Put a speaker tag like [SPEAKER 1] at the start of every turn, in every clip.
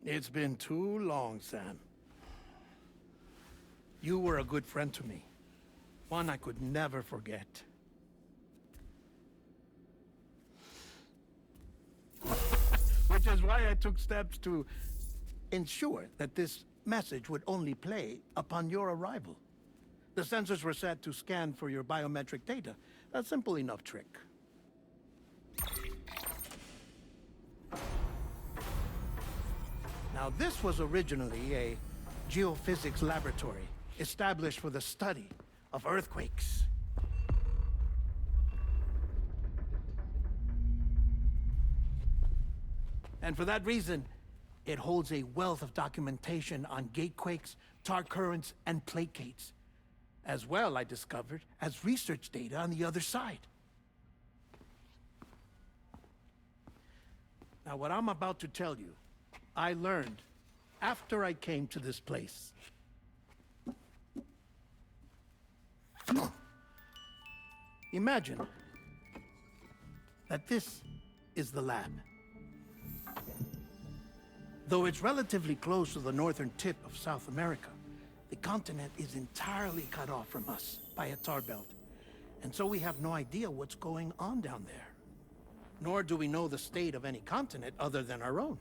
[SPEAKER 1] It's been too long, Sam. You were a good friend to me. One I could never forget. Which is why I took steps to ensure that this message would only play upon your arrival. The sensors were set to scan for your biometric data. A simple enough trick. Now, this was originally a geophysics laboratory established for the study of earthquakes. And for that reason, it holds a wealth of documentation on gatequakes, tar currents, and placates. As well, I discovered, as research data on the other side. Now, what I'm about to tell you, I learned after I came to this place. Imagine that this is the lab. Though it's relatively close to the northern tip of South America, the continent is entirely cut off from us by a tar belt. And so we have no idea what's going on down there. Nor do we know the state of any continent other than our own.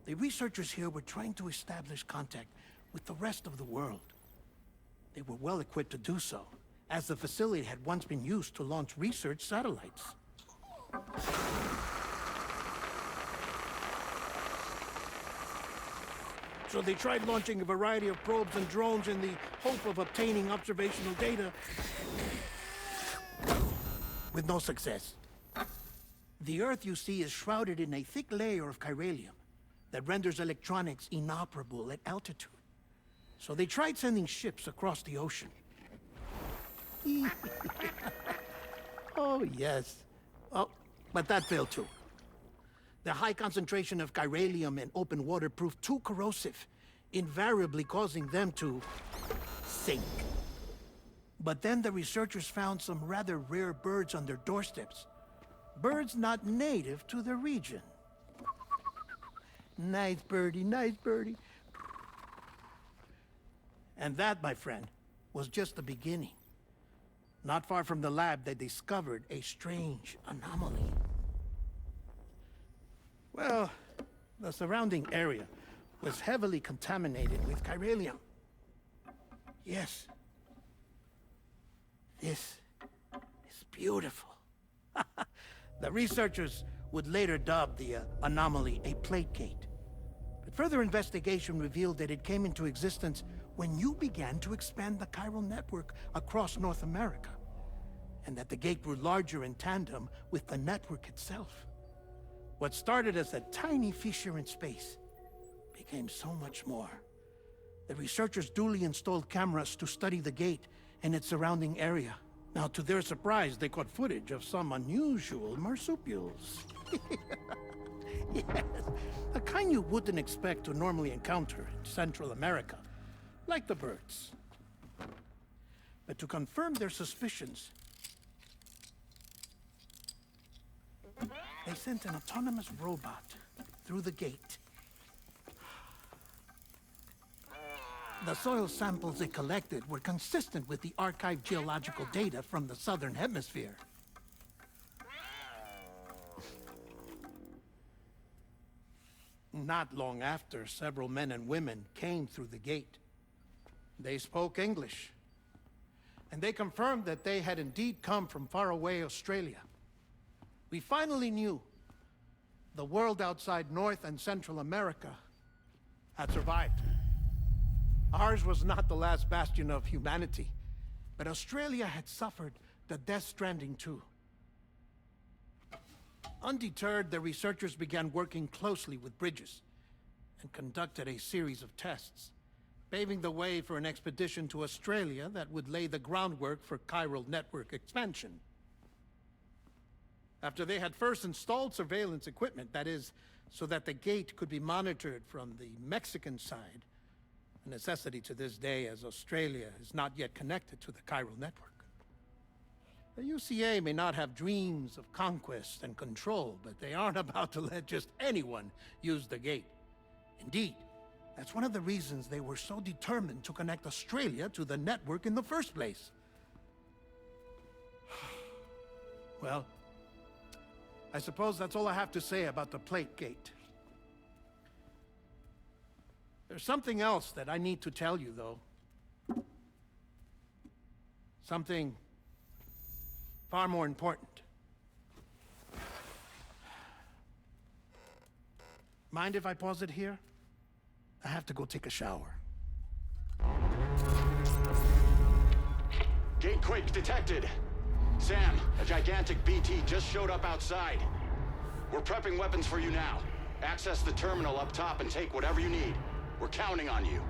[SPEAKER 1] The researchers here were trying to establish contact with the rest of the world. They were well equipped to do so, as the facility had once been used to launch research satellites. So they tried launching a variety of probes and drones in the hope of obtaining observational data, with no success. The Earth, you see, is shrouded in a thick layer of chiralium that renders electronics inoperable at altitude. So they tried sending ships across the ocean. Oh, yes. Oh, but that failed too. The high concentration of chiralium in open water proved too corrosive, invariably causing them to sink. But then the researchers found some rather rare birds on their doorsteps. Birds not native to the region. Nice birdie, nice birdie. And that, my friend, was just the beginning. Not far from the lab, they discovered a strange anomaly. Well, the surrounding area was heavily contaminated with chiralium. Yes. This is beautiful. The researchers would later dub the anomaly a plate gate. But further investigation revealed that it came into existence when you began to expand the chiral network across North America, and that the gate grew larger in tandem with the network itself. What started as a tiny fissure in space became so much more. The researchers duly installed cameras to study the gate and its surrounding area. Now, to their surprise, they caught footage of some unusual marsupials. Yes, a kind you wouldn't expect to normally encounter in Central America, like the birds. But to confirm their suspicions, they sent an autonomous robot through the gate. The soil samples it collected were consistent with the archived geological data from the southern hemisphere. Not long after, several men and women came through the gate. They spoke English, and they confirmed that they had indeed come from faraway Australia. We finally knew the world outside North and Central America had survived. Ours was not the last bastion of humanity, but Australia had suffered the death stranding too. Undeterred, the researchers began working closely with Bridges and conducted a series of tests, paving the way for an expedition to Australia that would lay the groundwork for chiral network expansion. After they had first installed surveillance equipment, that is, so that the gate could be monitored from the Mexican side, a necessity to this day as Australia is not yet connected to the chiral network. The UCA may not have dreams of conquest and control, but they aren't about to let just anyone use the gate. Indeed, that's one of the reasons they were so determined to connect Australia to the network in the first place. Well, I suppose that's all I have to say about the Plate Gate. There's something else that I need to tell you, though. Something far more important. Mind if I pause it here? I have to go take a shower.
[SPEAKER 2] Gate quake detected. Sam, a gigantic BT just showed up outside. We're prepping weapons for you now. Access the terminal up top and take whatever you need. We're counting on you.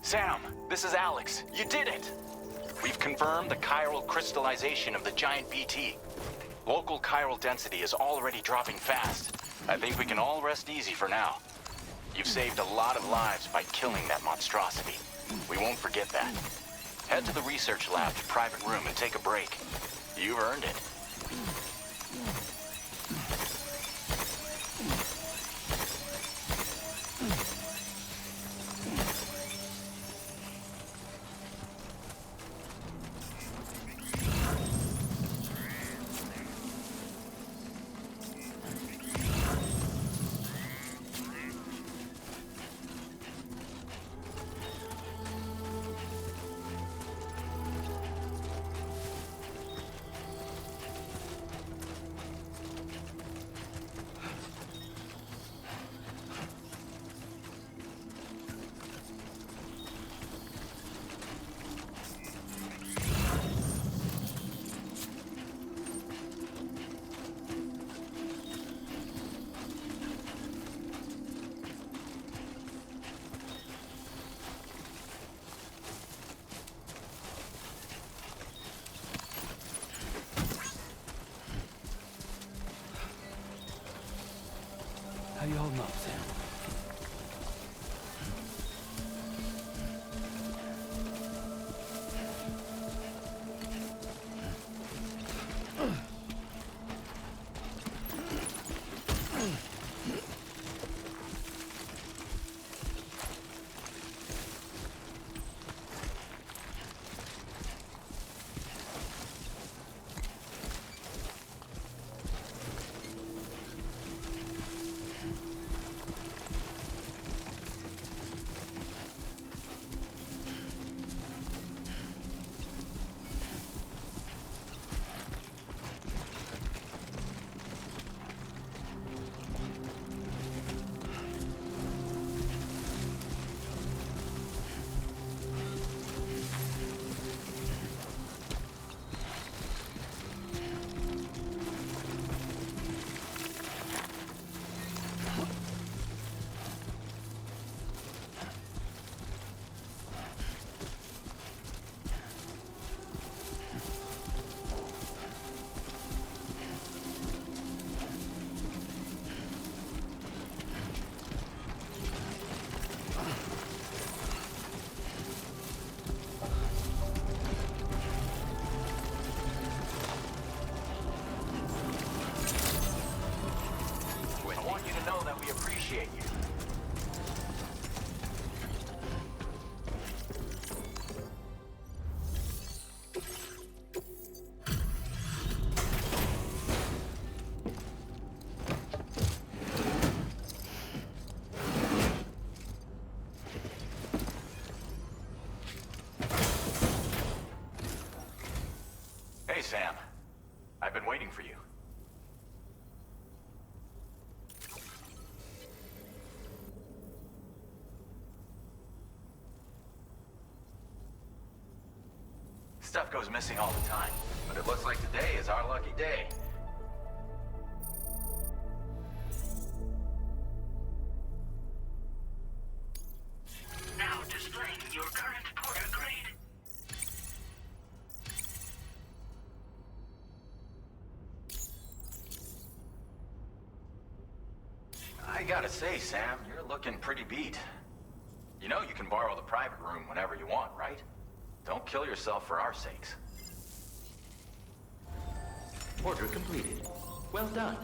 [SPEAKER 3] Sam, this is Alex. You did it! We've confirmed the chiral crystallization of the giant BT. Local chiral density is already dropping fast. I think we can all rest easy for now. You've saved a lot of lives by killing that monstrosity. We won't forget that. Head to the research lab's private room and take a break. You've earned it.
[SPEAKER 4] How you holding up, Sam?
[SPEAKER 3] Appreciate you. Hey, Sam. I've been waiting for you. Stuff goes missing all the time, but it looks like today is our lucky day.
[SPEAKER 5] Now displaying your current Porter grade.
[SPEAKER 3] I gotta say, Sam, you're looking pretty beat. You know you can borrow the private room whenever you want, right? Don't kill yourself for our sakes.
[SPEAKER 6] Order completed. Well done.